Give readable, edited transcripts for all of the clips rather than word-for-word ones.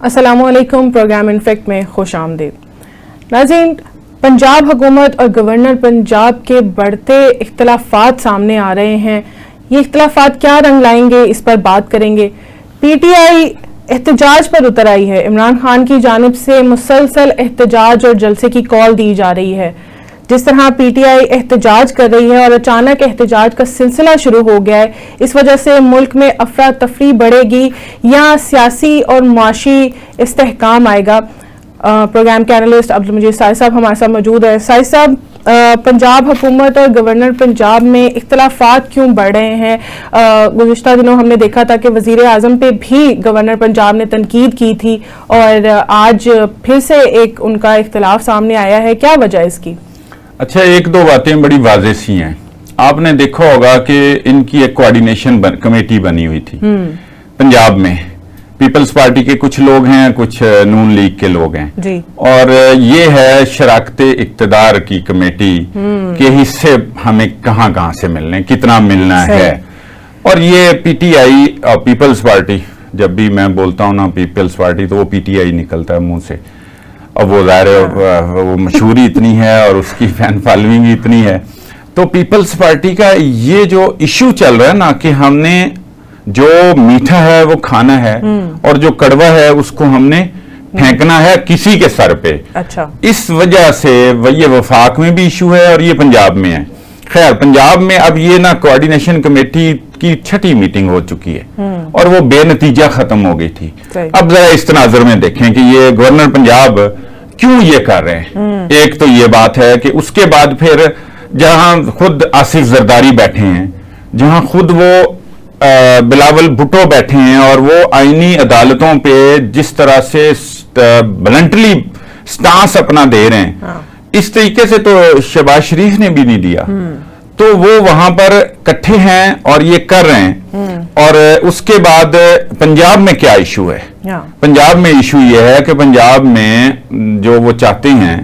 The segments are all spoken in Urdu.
السلام علیکم، پروگرام انفیکٹ میں خوش آمدید۔ ناظرین، پنجاب حکومت اور گورنر پنجاب کے بڑھتے اختلافات سامنے آ رہے ہیں۔ یہ اختلافات کیا رنگ لائیں گے، اس پر بات کریں گے۔ پی ٹی آئی احتجاج پر اتر آئی ہے۔ عمران خان کی جانب سے مسلسل احتجاج اور جلسے کی کال دی جا رہی ہے۔ جس طرح پی ٹی آئی احتجاج کر رہی ہے اور اچانک احتجاج کا سلسلہ شروع ہو گیا ہے، اس وجہ سے ملک میں افراتفری بڑھے گی یا سیاسی اور معاشی استحکام آئے گا۔ پروگرام کے اینالسٹ عبدالمجید سائد صاحب ہمارے ساتھ موجود ہیں۔ سائد صاحب، پنجاب حکومت اور گورنر پنجاب میں اختلافات کیوں بڑھ رہے ہیں؟ گزشتہ دنوں ہم نے دیکھا تھا کہ وزیر اعظم پہ بھی گورنر پنجاب نے تنقید کی تھی اور آج پھر سے ایک ان کا اختلاف سامنے آیا ہے، کیا وجہ ہے اس کی؟ اچھا، ایک دو باتیں بڑی واضح سی ہیں۔ آپ نے دیکھا ہوگا کہ ان کی ایک کوارڈینیشن کمیٹی بنی ہوئی تھی پنجاب میں۔ پیپلز پارٹی کے کچھ لوگ ہیں، کچھ نون لیگ کے لوگ ہیں جی، اور یہ ہے شراکت اقتدار کی کمیٹی کے حصے ہمیں کہاں کہاں سے ملنے، کتنا ملنا ہے۔ اور یہ پی ٹی آئی اور پیپلز پارٹی، جب بھی میں بولتا ہوں نا پیپلز پارٹی تو وہ پی ٹی آئی نکلتا ہے منہ سے، اور وہ ظاہر وہ مشہوری اتنی ہے اور اس کی فین فالوئنگ اتنی ہے۔ تو پیپلز پارٹی کا یہ جو ایشو چل رہا ہے نا کہ ہم نے جو میٹھا ہے وہ کھانا ہے اور جو کڑوا ہے اس کو ہم نے پھینکنا ہے کسی کے سر پہ، اچھا، اس وجہ سے یہ وفاق میں بھی ایشو ہے اور یہ پنجاب میں ہے۔ خیر، پنجاب میں اب یہ نا کوارڈینیشن کمیٹی کی 6ٹھی میٹنگ ہو چکی ہے اور وہ بے نتیجہ ختم ہو گئی تھی۔ اب ذرا اس تناظر میں دیکھیں کہ یہ گورنر پنجاب کیوں یہ کر رہے ہیں۔ ایک تو یہ بات ہے کہ اس کے بعد پھر جہاں خود آصف زرداری بیٹھے ہیں، جہاں خود وہ بلاول بھٹو بیٹھے ہیں اور وہ آئینی عدالتوں پہ جس طرح سے بلنٹلی سٹانس اپنا دے رہے ہیں، اس طریقے سے تو شہباز شریف نے بھی نہیں دیا، تو وہ وہاں پر اکٹھے ہیں اور یہ کر رہے ہیں۔ اور اس کے بعد پنجاب میں کیا ایشو ہے؟ پنجاب میں ایشو یہ ہے کہ پنجاب میں جو وہ چاہتے ہیں،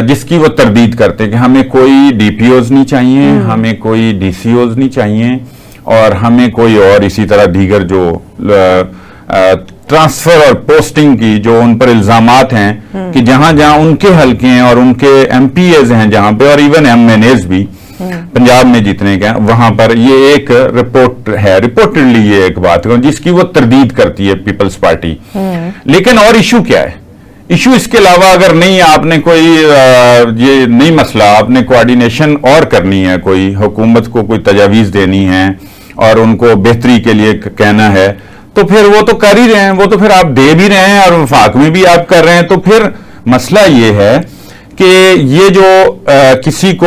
جس کی وہ تردید کرتے ہیں کہ ہمیں کوئی ڈی پی اوز نہیں چاہیے، ہمیں کوئی ڈی سی اوز نہیں چاہیے اور ہمیں کوئی اور اسی طرح دیگر جو ٹرانسفر اور پوسٹنگ کی جو ان پر الزامات ہیں کہ جہاں جہاں ان کے حلقے ہیں اور ان کے ایم پی ایز ہیں جہاں پہ، اور ایون ایم این ایز بھی پنجاب میں جتنے کے ہیں وہاں پر، یہ ایک رپورٹ ہے، رپورٹڈلی یہ ایک بات جس کی وہ تردید کرتی ہے پیپلز پارٹی۔ لیکن اور ایشو کیا ہے؟ ایشو اس کے علاوہ اگر نہیں آپ نے کوئی یہ نہیں مسئلہ، آپ نے کوارڈینیشن اور کرنی ہے، کوئی حکومت کو کوئی تجاویز دینی ہے اور ان کو بہتری کے لیے کہنا ہے، تو پھر وہ تو کر ہی رہے ہیں، وہ تو پھر آپ دے بھی رہے ہیں اور وفاق میں بھی آپ کر رہے ہیں۔ تو پھر مسئلہ یہ ہے کہ یہ جو کسی کو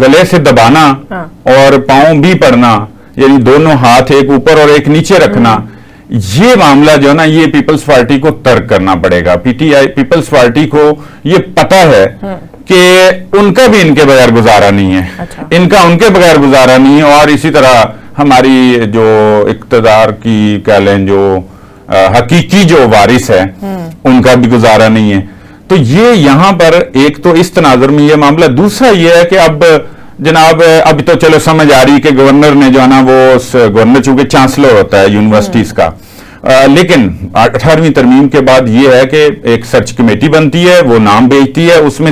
گلے سے دبانا اور پاؤں بھی پڑنا، یعنی دونوں ہاتھ ایک اوپر اور ایک نیچے رکھنا، یہ معاملہ جو ہے نا یہ پیپلز پارٹی کو ترک کرنا پڑے گا۔ P T I Peoples Party کو یہ پتا ہے کہ ان کا بھی ان کے بغیر گزارا نہیں ہے، ان کا ان کے بغیر گزارا نہیں ہے، اور اسی طرح ہماری جو اقتدار کی کہہ لیں جو حقیقی جو وارث ہے ان کا بھی گزارا نہیں ہے۔ تو یہ یہاں پر ایک تو اس تناظر میں یہ معاملہ، دوسرا یہ ہے کہ اب جناب اب تو چلو سمجھ آ رہی کہ گورنر نے جو ہے نا وہ گورنر چونکہ چانسلر ہوتا ہے یونیورسٹیز کا، لیکن 18ویں ترمیم کے بعد یہ ہے کہ ایک سرچ کمیٹی بنتی ہے، وہ نام بھیجتی ہے، اس میں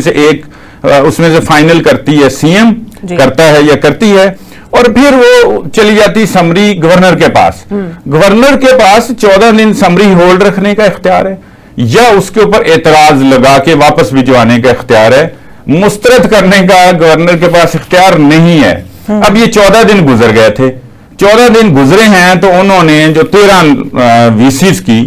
سے فائنل کرتی ہے سی ایم، کرتا ہے یا کرتی ہے، اور پھر وہ چلی جاتی سمری گورنر کے پاس۔ گورنر کے پاس 14 دن سمری ہولڈ رکھنے کا اختیار ہے یا اس کے اوپر اعتراض لگا کے واپس بھجوانے کا اختیار ہے، مسترد کرنے کا گورنر کے پاس اختیار نہیں ہے۔ اب یہ 14 دن گزر گئے تھے، 14 دن گزرے ہیں تو انہوں نے جو 13 وی سیز کی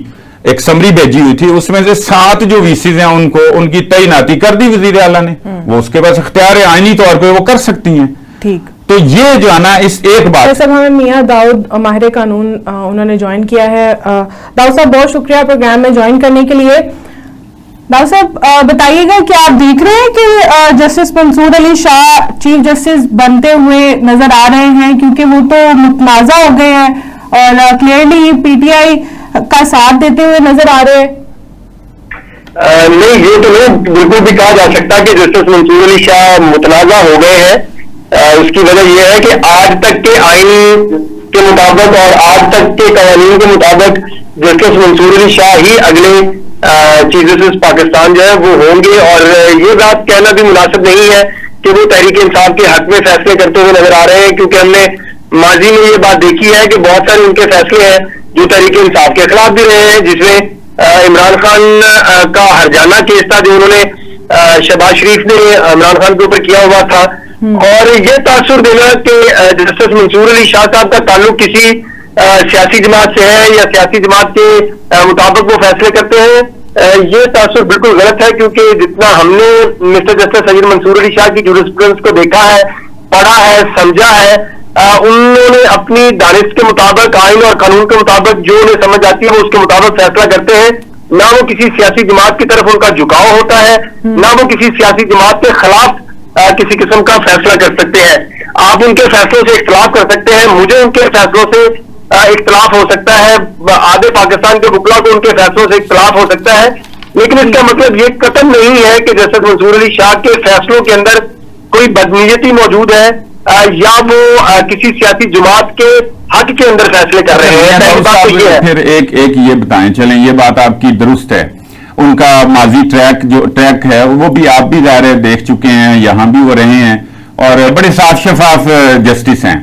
ایک سمری بھیجی ہوئی تھی، اس میں سے 7 جو وی سیز ہیں ان کی تعیناتی کر دی وزیر اعلیٰ نے، وہ اس کے پاس اختیار ہے، آئینی طور پہ وہ کر سکتی ہیں۔ ٹھیک، تو یہ جو ہے نا اس ایک بات صاحب، ہمیں میاں داؤد ماہر قانون انہوں نے جوائن کیا ہے۔ داؤد صاحب بہت شکریہ پروگرام میں جوائن کرنے کے لیے۔ داؤد صاحب بتائیے گا کیا آپ دیکھ رہے ہیں کہ جسٹس منصور علی شاہ چیف جسٹس بنتے ہوئے نظر آ رہے ہیں، کیونکہ وہ تو متنازع ہو گئے ہیں اور کلیئرلی پی ٹی آئی کا ساتھ دیتے ہوئے نظر آ رہے ہیں؟ نہیں، یہ تو بالکل بھی کہا جا سکتا کہ جسٹس منصور علی شاہ متنازع ہو گئے ہیں۔ اس کی وجہ یہ ہے کہ آج تک کے آئینی کے مطابق اور آج تک کے قوانین کے مطابق جسٹس منصور علی شاہ ہی اگلے چیف جسٹس پاکستان جو ہے وہ ہوں گے. اور یہ بات کہنا بھی مناسب نہیں ہے کہ وہ تحریک انصاف کے حق میں فیصلے کرتے ہوئے نظر آ رہے ہیں, کیونکہ ہم نے ماضی میں یہ بات دیکھی ہے کہ بہت سارے ان کے فیصلے ہیں جو تحریک انصاف کے خلاف بھی رہے ہیں, جس میں عمران خان کا ہرجانہ کیس تھا جو انہوں نے شہباز شریف نے عمران خان کے اوپر کیا ہوا تھا. اور یہ تاثر دینا کہ جسٹس منصور علی شاہ صاحب کا تعلق کسی سیاسی جماعت سے ہے یا سیاسی جماعت کے مطابق وہ فیصلے کرتے ہیں, یہ تاثر بالکل غلط ہے. کیونکہ جتنا ہم نے مسٹر جسٹس سید منصور علی شاہ کی جورسپروڈنس کو دیکھا ہے, پڑھا ہے, سمجھا ہے, انہوں نے اپنی دانش کے مطابق, آئین اور قانون کے مطابق جو انہیں سمجھ آتی ہے وہ اس کے مطابق فیصلہ کرتے ہیں. نہ وہ کسی سیاسی جماعت کی طرف ان کا جھکاؤ ہوتا ہے, نہ وہ کسی سیاسی جماعت کے خلاف کسی قسم کا فیصلہ کر سکتے ہیں. آپ ان کے فیصلوں سے اختلاف کر سکتے ہیں, مجھے ان کے فیصلوں سے اختلاف ہو سکتا ہے, آدھے پاکستان کے وکلا کو ان کے فیصلوں سے اختلاف ہو سکتا ہے, لیکن اس کا مطلب یہ قطعاً نہیں ہے کہ جسٹس منصور علی شاہ کے فیصلوں کے اندر کوئی بدنیتی موجود ہے یا وہ کسی سیاسی جماعت کے حق کے اندر فیصلے کر رہے ہیں. پھر ایک یہ بتائیں, چلیں یہ بات آپ کی درست ہے, ان کا ماضی ٹریک ہے وہ بھی آپ بھی ظاہر دیکھ چکے ہیں, یہاں بھی وہ رہے ہیں اور بڑے صاف شفاف جسٹس ہیں.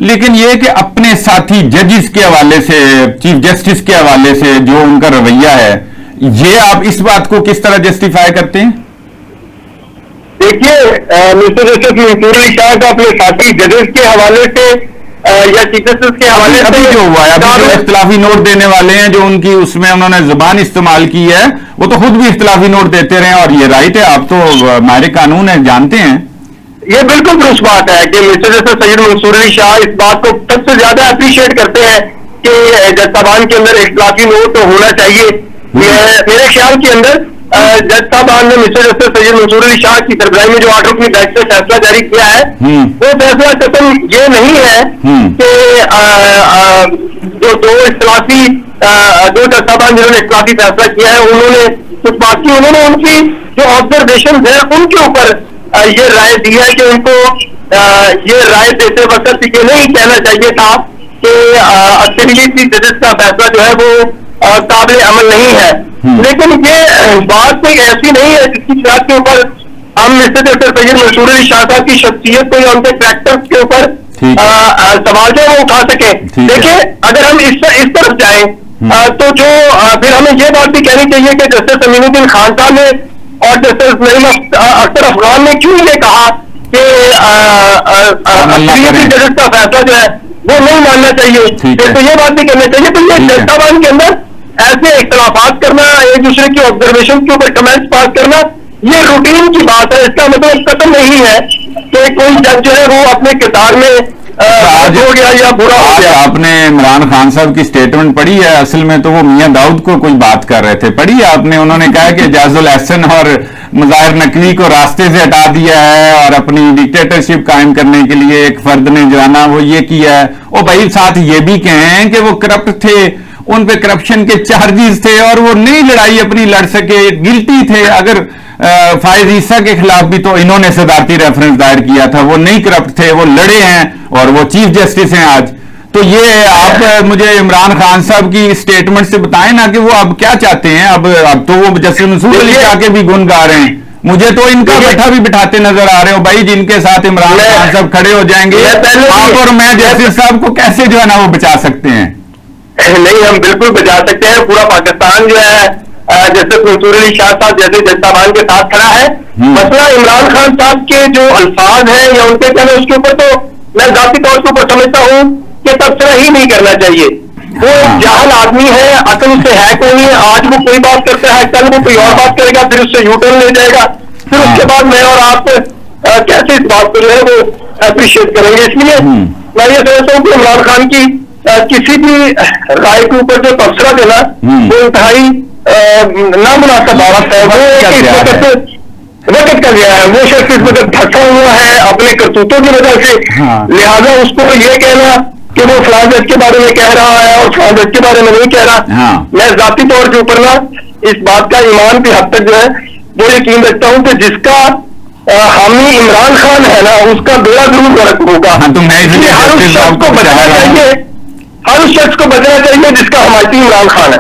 لیکن یہ کہ اپنے ساتھی ججز کے حوالے سے, چیف جسٹس کے حوالے سے جو ان کا رویہ ہے, یہ آپ اس بات کو کس طرح جسٹیفائی کرتے ہیں؟ دیکھیے مسٹر جسٹس منصور علی شاہ کا اپنے ساتھی ججز کے حوالے سے یا چیف جسٹس کے حوالے سے جو ہوا ہے, ابھی جو اختلافی نوٹ دینے والے ہیں جو ان کی اس میں انہوں نے زبان استعمال کی ہے, وہ تو خود بھی اختلافی نوٹ دیتے رہے اور یہ رائٹ ہے, آپ تو ماہر قانون ہے, جانتے ہیں. یہ بالکل درست بات ہے کہ مسٹر جسٹس سید منصور علی شاہ اس بات کو سب سے زیادہ اپریشیٹ کرتے ہیں کہ جج صاحبان کے اندر اختلافی نوٹ ہونا چاہیے. میرے خیال کے اندر جج صاحبان نے مسٹر جسٹس سید منصور علی شاہ کی سربراہی میں جو 8 رکنی بینچ سے فیصلہ جاری کیا ہے, وہ فیصلہ قطعاً یہ نہیں ہے کہ جو دو اختلافی جج صاحبان جنہوں نے اختلافی فیصلہ کیا ہے انہوں نے کچھ بات کی, انہوں نے ان کی جو آبزرویشن ہے ان کے اوپر یہ رائے دی ہے کہ ان کو یہ رائے دیتے وقت یہ نہیں کہنا چاہیے تھا کہ اکثریتی ججز کا فیصلہ جو ہے وہ قابل عمل نہیں ہے. لیکن یہ بات کوئی ایسی نہیں ہے جس کی بات کے اوپر ہم مسٹر جسٹس سید منصور علی شاہ صاحب کی شخصیت کو یا ان کے کریکٹر کے اوپر سوال جو ہے وہ اٹھا سکیں. دیکھیں اگر ہم اس طرف جائیں تو جو پھر ہمیں یہ بات بھی کہنی چاہیے کہ جسٹس امین الدین خان صاحب نے اور جسٹس نعیم اختر افغان نے کیوں یہ کہا کہ ججز کا فیصلہ جو ہے وہ نہیں ماننا چاہیے, تو یہ بات بھی کرنا چاہیے. تو یہ جج صاحبان کے اندر ایسے اختلافات کرنا, ایک دوسرے کی آبزرویشن کے اوپر کمنٹس پاس کرنا, یہ روٹین کی بات ہے. اس کا مطلب قطعاً نہیں ہے کہ کوئی جج جو ہے وہ اپنے کردار میں ہو گیا یا برا ہو گیا. آپ نے عمران خان صاحب کی سٹیٹمنٹ پڑھی ہے؟ اصل میں تو وہ میاں داؤد کو کوئی بات کر رہے تھے, پڑھی ہے آپ نے؟ انہوں نے کہا کہ اعجاز الاحسن اور مظاہر نقوی کو راستے سے ہٹا دیا ہے اور اپنی ڈکٹیٹرشپ قائم کرنے کے لیے ایک فرد نے جو ہے نا وہ یہ کیا ہے. اور بھائی ساتھ یہ بھی کہیں کہ وہ کرپٹ تھے, ان پہ کرپشن کے چارجز تھے اور وہ نہیں لڑائی اپنی لڑ سکے, گلٹی تھے. اگر فائز عیسیٰ کے خلاف بھی تو انہوں نے صدارتی ریفرنس دائر کیا تھا, وہ نہیں کرپٹ تھے, وہ لڑے ہیں اور وہ چیف جسٹس ہیں آج. تو یہ آپ مجھے عمران خان صاحب کی اسٹیٹمنٹ سے بتائیں نا کہ وہ اب کیا چاہتے ہیں. اب تو وہ جسٹس منصور علی شاہ کے بھی گن گا رہے ہیں, مجھے تو ان کا بیٹھا بھی بٹھاتے نظر آ رہے ہو. بھائی جن کے ساتھ عمران خان صاحب کھڑے ہو جائیں گے, آپ اور میں جسٹس صاحب کو کیسے جو ہے نا وہ بچا سکتے ہیں؟ نہیں, ہم بالکل بچا سکتے ہیں. پورا پاکستان جو ہے جسٹس منصور علی شاہ صاحب جیسے جج صاحبان کے ساتھ کھڑا ہے. مسئلہ عمران خان صاحب کے جو الفاظ ہیں یا ان کے کہنا, اس کے اوپر تو میں ذاتی طور کے اوپر سمجھتا ہوں کہ تبصرہ ہی نہیں کرنا چاہیے. وہ جاہل آدمی ہے, عقل اس سے ہے کوئی نہیں. آج وہ کوئی بات کرتا ہے, کل وہ کوئی اور بات کرے گا, پھر اس سے یو ٹرن لے جائے گا, پھر اس کے بعد میں اور آپ کیسے اس بات کو جو ہے وہ اپریشیٹ کریں گے. اس لیے میں یہ سمجھتا ہوں کہ عمران خان کی کسی بھی رائے کے اوپر جو تبصرہ دینا وہ انتہائی نامناسب بات ہے. وہ وقت کا گیا ہے, وہ شخص اس وقت پھنسا ہوا ہے اپنے کرتوتوں کی وجہ سے. لہٰذا اس کو یہ کہنا کہ وہ فلاں جج کے بارے میں کہہ رہا ہے اور فلاں جج کے بارے میں نہیں کہہ رہا, میں ذاتی طور کے اوپر نا اس بات کا ایمان کی حد تک جو ہے وہ یقین رکھتا ہوں کہ جس کا حامی عمران خان ہے نا اس کا بیڑا ضرور غرق ہوگا. تو میں ہر اس شخص کو بچنا چاہیے, ہر اس شخص کو بچنا چاہیے جس کا حمایتی عمران خان ہے.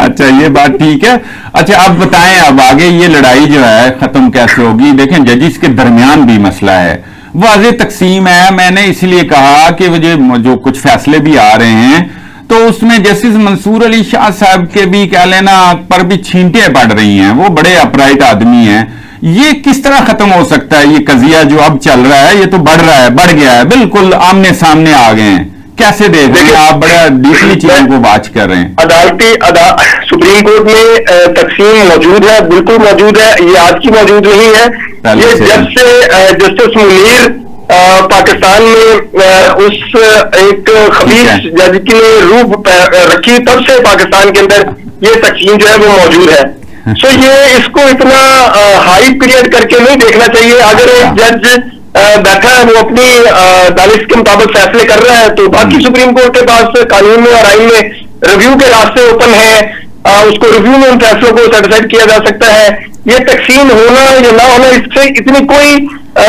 اچھا یہ بات ٹھیک ہے. اچھا آپ بتائیں اب آگے یہ لڑائی جو ہے ختم کیسے ہوگی؟ دیکھیں ججز کے درمیان بھی مسئلہ ہے, واضح تقسیم ہے. میں نے اس لیے کہا کہ جو کچھ فیصلے بھی آ رہے ہیں تو اس میں جسٹس منصور علی شاہ صاحب کے بھی کہہ لینا پر بھی چھینٹیں پڑ رہی ہیں. وہ بڑے اپرائٹ آدمی ہیں. یہ کس طرح ختم ہو سکتا ہے یہ قضیہ جو اب چل رہا ہے؟ یہ تو بڑھ رہا ہے, بڑھ گیا ہے, بالکل آمنے سامنے آ گئے ہیں. کیسے دیکھ رہے ہیں آپ؟ بڑا ڈیپلی چیزوں کو واچ کر رہے ہیں. سپریم کورٹ میں تقسیم موجود ہے, بالکل موجود ہے. یہ آج کی موجود نہیں ہے. یہ جب سے جسٹس منیر پاکستان میں اس ایک خبیث جج کی نے روح رکھی تب سے پاکستان کے اندر یہ تقسیم جو ہے وہ موجود ہے. سو یہ اس کو اتنا ہائی پیریڈ کر کے نہیں دیکھنا چاہیے. اگر ایک جج بیٹھا ہے وہ اپنی دانش کے مطابق فیصلے کر رہا ہے تو باقی سپریم کورٹ کے پاس قانون میں اور آئین میں ریویو کے راستے اوپن ہیں. اس کو ریویو میں ان فیصلوں کو سیٹسفائڈ کیا جا سکتا ہے. یہ تقسیم ہونا یا نہ ہونا اس سے اتنی کوئی,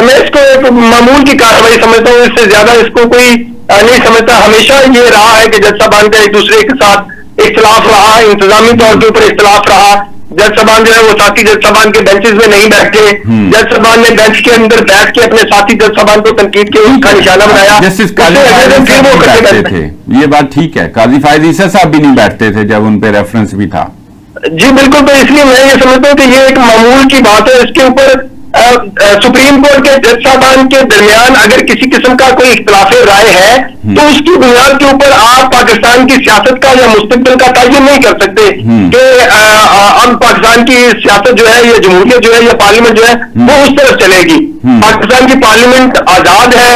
میں اس کو ایک معمول کی کارروائی سمجھتا ہوں, اس سے زیادہ اس کو کوئی نہیں سمجھتا. ہمیشہ یہ رہا ہے کہ جج صاحبان کا ایک دوسرے کے ساتھ اختلاف رہا, انتظامی طور کے اوپر اختلاف رہا. جج صاحبان جو ہے وہ ساتھی جج صاحبان کے بینچز میں نہیں بیٹھتے. جج صاحبان نے بینچ کے اندر بیٹھ کے اپنے ساتھی جج صاحبان کو تنقید کے اس کا نشانہ بنایا. یہ بات ٹھیک ہے, قاضی فائز عیسیٰ صاحب بھی نہیں بیٹھتے تھے جب ان پہ ریفرنس بھی تھا. جی بالکل. تو اس لیے میں یہ سمجھتا ہوں کہ یہ ایک معمول کی بات ہے. اس کے اوپر سپریم کورٹ کے جج صاحبان کے درمیان اگر کسی قسم کا کوئی اختلاف رائے ہے تو اس کی بنیاد کے اوپر آپ پاکستان کی سیاست کا یا مستقبل کا تعین نہیں کر سکتے کہ اب پاکستان کی سیاست جو ہے یا جمہوریت جو ہے یا پارلیمنٹ جو ہے وہ اس طرف چلے گی. پاکستان کی پارلیمنٹ آزاد ہے,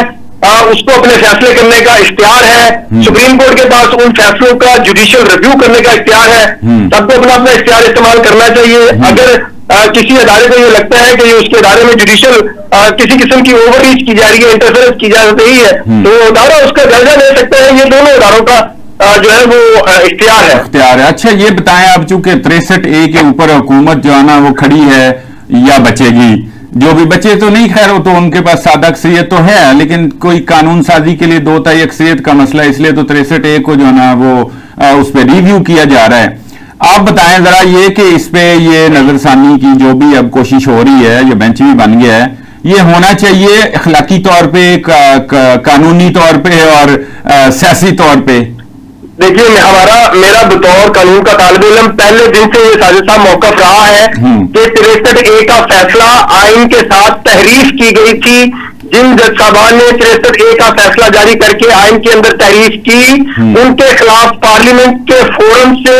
اس کو اپنے فیصلے کرنے کا اختیار ہے. سپریم کورٹ کے پاس ان فیصلوں کا جوڈیشل ریویو کرنے کا اختیار ہے. سب کو اپنا اپنا اختیار استعمال کرنا چاہیے. اگر کسی ادارے کو یہ لگتا ہے کہ یہ اس کے ادارے میں جوڈیشل کسی قسم کی اوور ریچ کی جا رہی ہے, انٹرفیئرنس کی جا رہی ہے, تو ادارہ اس کا جائزہ لے سکتا ہے. یہ دونوں اداروں کا جو ہے وہ اختیار ہے. اچھا یہ بتائیں آپ, چونکہ 63A کے اوپر حکومت جو ہے نا وہ کھڑی ہے یا بچے گی, جو بھی بچے تو نہیں, خیر وہ تو ان کے پاس سادہ اکثریت تو ہے, لیکن کوئی قانون سازی کے لیے 2/3 اکثریت کا مسئلہ, اس لیے تو 63A کو جو ہے نا وہ اس پہ ریویو کیا جا رہا ہے. آپ بتائیں ذرا یہ کہ اس پہ یہ نظر ثانی کی جو بھی اب کوشش ہو رہی ہے, یہ بینچ بھی بن گیا ہے, یہ ہونا چاہیے اخلاقی طور پہ, قانونی طور پہ اور سیاسی طور پہ؟ دیکھیے میرا بطور قانون کا طالب علم پہلے دن سے یہ ساجد صاحب موقف رہا ہے کہ 63A کا فیصلہ آئین کے ساتھ تحریف کی گئی تھی. جن جج صاحبان نے 63A کا فیصلہ جاری کر کے آئین کے اندر تحریف کی, ان کے خلاف پارلیمنٹ کے فورم سے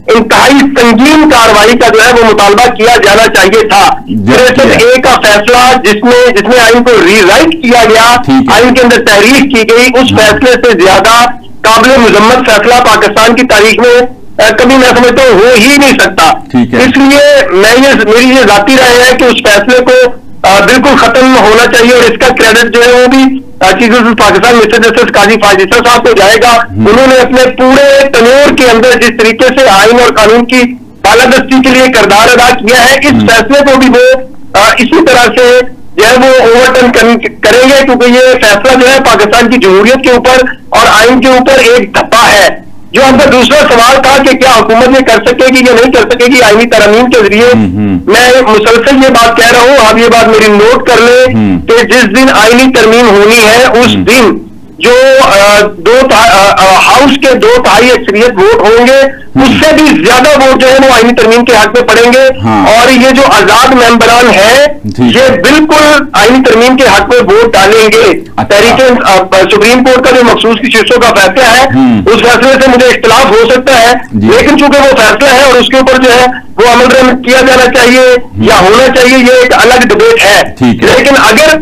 انتہائی سنگین کارروائی کا جو ہے وہ مطالبہ کیا جانا چاہیے تھا. 63A کا فیصلہ جس میں آئین کو ری رائٹ کیا گیا, آئین کے اندر تحریف کی گئی, اس فیصلے سے زیادہ قابل مذمت فیصلہ پاکستان کی تاریخ میں کبھی میں سمجھتا ہوں ہو ہی نہیں سکتا. اس لیے میری یہ ذاتی رائے ہے کہ اس فیصلے کو بالکل ختم ہونا چاہیے, اور اس کا کریڈٹ جو ہے وہ بھی chief justice Pakistan mister justice Qazi Faez عیسیٰ صاحب کو جائے گا. انہوں نے اپنے پورے تنور کے اندر جس طریقے سے آئین اور قانون کی بالادستی کے لیے کردار ادا کیا ہے, اس فیصلے کو بھی وہ اسی طرح سے جو ہے وہ اوور ٹرن کریں گے, کیونکہ یہ فیصلہ جو ہے پاکستان کی جمہوریت کے اوپر اور آئین کے اوپر ایک دھپا ہے. جو ہم کا دوسرا سوال تھا کہ کیا حکومت یہ کر سکے گی یا نہیں کر سکے گی آئینی ترامیم کے ذریعے, میں مسلسل یہ بات کہہ رہا ہوں, آپ یہ بات میری نوٹ کر لیں کہ جس دن آئینی ترمیم ہونی ہے اس دن جو ہاؤس کے 2/3 اکثریت ووٹ ہوں گے, اس سے بھی زیادہ ووٹ جو ہے وہ آئینی ترمیم کے حق میں پڑیں گے. اور یہ جو آزاد ممبران ہیں یہ بالکل آئینی ترمیم کے حق میں ووٹ ڈالیں گے. تحریک سپریم کورٹ کا جو مخصوص کیسوں کا فیصلہ ہے اس فیصلے سے مجھے اختلاف ہو سکتا ہے, لیکن چونکہ وہ فیصلہ ہے اور اس کے اوپر جو ہے وہ عمل درآمد کیا جانا چاہیے یا ہونا چاہیے, یہ ایک الگ ڈبیٹ ہے. لیکن اگر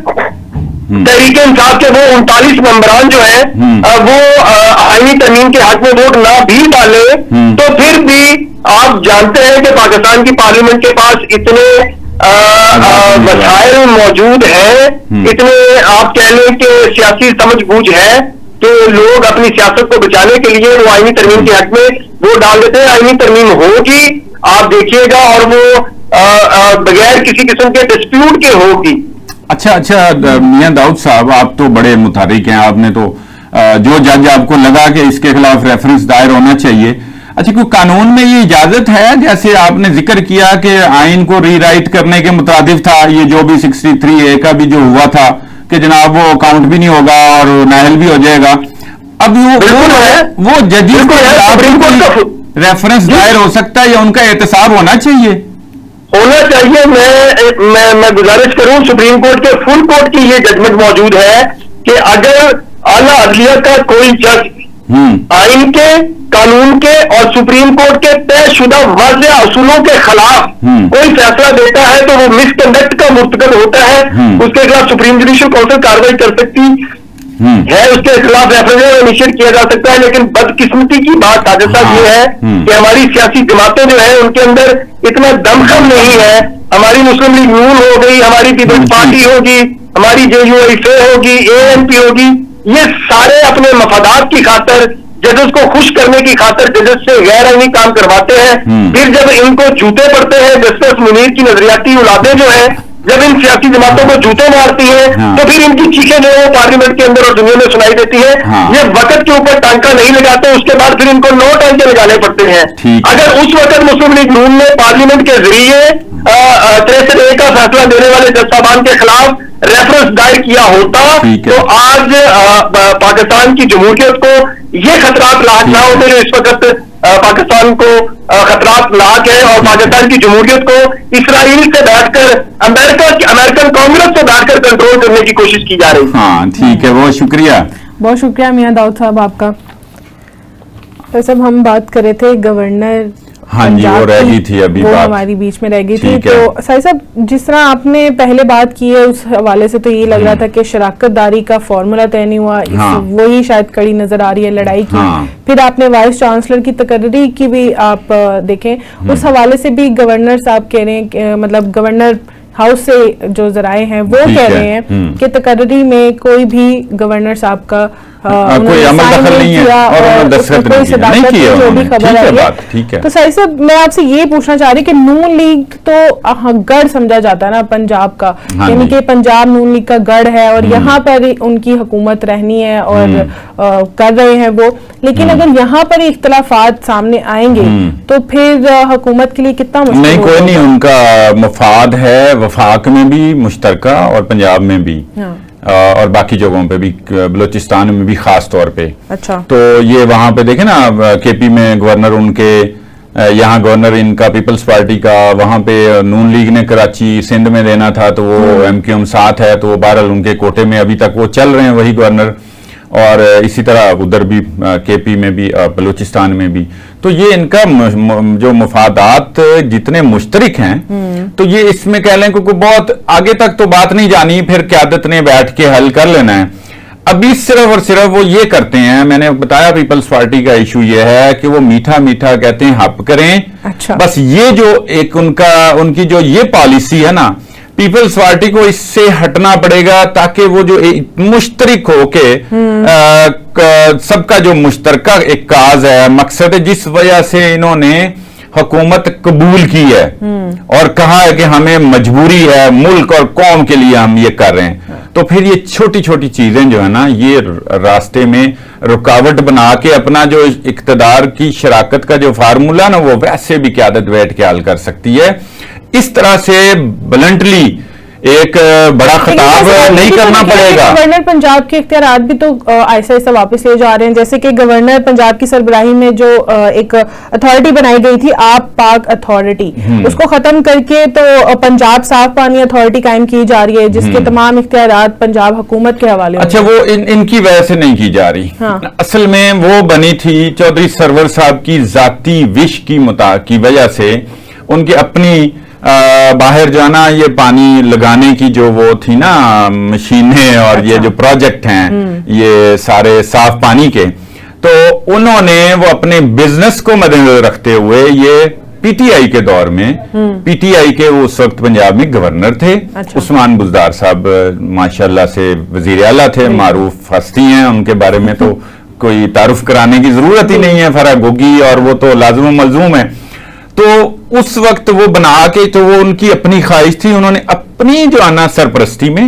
تحریک انصاف کے وہ 39 ممبران جو ہیں وہ آئینی ترمیم کے حق میں ووٹ نہ بھی ڈالے تو پھر بھی آپ جانتے ہیں کہ پاکستان کی پارلیمنٹ کے پاس اتنے مسائل موجود ہیں, اتنے آپ کہہ لیں کہ سیاسی سمجھ بوجھ ہے کہ لوگ اپنی سیاست کو بچانے کے لیے وہ آئینی ترمیم کے حق میں ووٹ ڈال دیتے ہیں. آئینی ترمیم ہوگی آپ دیکھیے گا, اور وہ بغیر کسی قسم کے ڈسپیوٹ کے ہوگی. اچھا میاں داؤد صاحب، آپ تو بڑے متحرک ہیں، آپ نے تو جو جج آپ کو لگا کہ اس کے خلاف ریفرنس دائر ہونا چاہیے، اچھا کوئی قانون میں یہ اجازت ہے؟ جیسے آپ نے ذکر کیا کہ آئین کو ری رائٹ کرنے کے مترادف تھا یہ جو بھی 63A کا بھی جو ہوا تھا کہ جناب وہ کاؤنٹ بھی نہیں ہوگا اور نااہل بھی ہو جائے گا، اب وہ ججز کے خلاف ریفرنس دائر ہو سکتا ہے یا ان کا احتساب ہونا چاہیے؟ میں گزارش کروں، سپریم کورٹ کے فل کورٹ کی یہ ججمنٹ موجود ہے کہ اگر اعلیٰ عدلیہ کا کوئی جج آئین کے، قانون کے اور سپریم کورٹ کے طے شدہ واضح اصولوں کے خلاف کوئی فیصلہ دیتا ہے تو وہ مس کنڈکٹ کا مرتکب ہوتا ہے، اس کے خلاف سپریم جوڈیشل کونسل کارروائی کر سکتی ہے، اس کے خلاف ریفرنس انیشیٹ کیا جا سکتا ہے۔ لیکن بدقسمتی کی بات ساجد صاحب یہ ہے کہ ہماری سیاسی جماعتیں جو ہیں ان کے اندر اتنا دمخم نہیں ہے۔ ہماری مسلم لیگ نون ہو گئی، ہماری پیپلز پارٹی ہوگی، ہماری JUIF ہوگی، ANP ہوگی، یہ سارے اپنے مفادات کی خاطر ججز کو خوش کرنے کی خاطر ججز سے غیر آئینی کام کرواتے ہیں۔ پھر جب ان کو جوتے پڑتے ہیں، جسٹس منیر کی نظریاتی اولادیں جو ہیں جب ان سیاسی جماعتوں کو جوتے مارتی ہیں تو پھر ان کی چیخیں جو ہے پارلیمنٹ کے اندر اور دنیا میں سنائی دیتی ہے۔ یہ وقت کے اوپر ٹانکا نہیں لگاتے، اس کے بعد پھر ان کو 9 ٹانکے لگانے پڑتے ہیں۔ اگر اس وقت مسلم لیگ نون نے پارلیمنٹ کے ذریعے 63A کا فیصلہ دینے والے جج صاحبان کے خلاف ریفرنس دائر کیا ہوتا تو آج پاکستان کی جمہوریت کو یہ خطرات لاحق نہ ہوتے جو اس وقت پاکستان کو خطرات لاحق ہے، اور پاکستان کی جمہوریت کو اسرائیل سے بیٹھ کر امریکن کانگریس سے بیٹھ کر کنٹرول کرنے کی کوشش کی جا رہی ہے۔ ہاں ٹھیک ہے، بہت شکریہ میاں داؤد صاحب آپ کا۔ تو سب ہم بات کر رہے تھے گورنر، ہاں جی وہ رہ گئی تھی، ابھی وہ ہماری بیچ میں رہ گئی تھی۔ تو سائی صاحب جس طرح آپ نے پہلے بات کی ہے اس حوالے سے تو یہ لگ رہا تھا کہ شراکت داری کا فارمولا طے نہیں ہوا، وہی شاید کڑی نظر آ رہی ہے لڑائی کی۔ پھر آپ نے وائس چانسلر کی تقرری کی بھی آپ دیکھیں، اس حوالے سے بھی گورنر صاحب کہہ رہے ہیں، مطلب گورنر ہاؤس سے جو ذرائع ہیں وہ کہہ رہے ہیں کہ تقرری میں کوئی بھی گورنر صاحب کا کوئی عمل دخل نہیں ہے اور دستخط نہیں کیا، جو بھی خبر آئی ہے۔ تو سائی صاحب میں آپ سے یہ پوچھنا چاہ رہی کہ نون لیگ تو گڑھ سمجھا جاتا ہے نا پنجاب کا، یعنی کہ پنجاب نون لیگ کا گڑھ ہے اور یہاں پر ان کی حکومت رہنی ہے اور کر رہے ہیں وہ، لیکن اگر یہاں پر اختلافات سامنے آئیں گے تو پھر حکومت کے لیے کتنا مشکل؟ نہیں، کوئی نہیں، ان کا مفاد ہے وفاق میں بھی مشترکہ اور پنجاب میں بھی اور باقی جگہوں پہ بھی، بلوچستان میں بھی خاص طور پہ۔ اچھا، تو یہ وہاں پہ دیکھیں نا KP میں گورنر ان کے، یہاں گورنر ان کا پیپلز پارٹی کا، وہاں پہ نون لیگ نے کراچی سندھ میں دینا تھا تو وہ MQM ساتھ ہے، تو وہ بہرحال ان کے کوٹے میں ابھی تک وہ چل رہے ہیں وہی گورنر، اور اسی طرح ادھر بھی KP میں بھی بلوچستان میں بھی۔ تو یہ ان کا جو مفادات جتنے مشترک ہیں تو یہ اس میں کہہ لیں کہ بہت آگے تک تو بات نہیں جانی، پھر قیادت نے بیٹھ کے حل کر لینا ہے۔ ابھی صرف اور صرف وہ یہ کرتے ہیں، میں نے بتایا پیپلز پارٹی کا ایشو یہ ہے کہ وہ میٹھا میٹھا کہتے ہیں ہپ کریں، بس یہ جو ایک ان کی جو یہ پالیسی ہے نا، پیپلز پارٹی کو اس سے ہٹنا پڑے گا تاکہ وہ جو مشترک ہو کے سب کا جو مشترکہ ایک کاز ہے، مقصد ہے، جس وجہ سے انہوں نے حکومت قبول کی ہے اور کہا ہے کہ ہمیں مجبوری ہے ملک اور قوم کے لیے ہم یہ کر رہے ہیں، تو پھر یہ چھوٹی چھوٹی چیزیں جو ہے نا یہ راستے میں رکاوٹ بنا کے اپنا جو اقتدار کی شراکت کا جو فارمولا نا وہ ویسے بھی قیادت بیٹھ کے حل کر سکتی ہے۔ اس طرح سے بلنٹلی ایک بڑا خطاب نہیں کرنا پڑے گا۔ گورنر پنجاب کے اختیارات بھی تو آہستہ آہستہ واپس لے جا رہے ہیں، جیسے کہ گورنر پنجاب کی سربراہی میں جو ایک اتھارٹی بنائی گئی تھی آپ پاک اتھارٹی، اس کو ختم کر کے تو پنجاب صاف پانی اتھارٹی قائم کی جا رہی ہے جس کے تمام اختیارات پنجاب حکومت کے حوالے۔ اچھا، وہ ان کی وجہ سے نہیں کی جا رہی، اصل میں وہ بنی تھی چودھری سرور صاحب کی ذاتی وش کی وجہ سے، ان کی اپنی باہر جو ہے نا یہ پانی لگانے کی جو وہ تھی نا مشینیں اور یہ جو پروجیکٹ ہیں یہ سارے صاف پانی کے، تو انہوں نے وہ اپنے بزنس کو مد نظر رکھتے ہوئے یہ PTI کے دور میں، PTI کے وہ اس وقت پنجاب میں گورنر تھے، عثمان بزدار صاحب ماشاءاللہ سے وزیر اعلیٰ تھے، معروف ہستی ہیں، ان کے بارے میں تو کوئی تعارف کرانے کی ضرورت ہی نہیں ہے، فرا گوگی اور وہ تو لازم و ملزوم ہے۔ تو اس وقت وہ بنا کے تو وہ ان کی اپنی خواہش تھی، انہوں نے اپنی جو آنا سرپرستی میں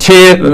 6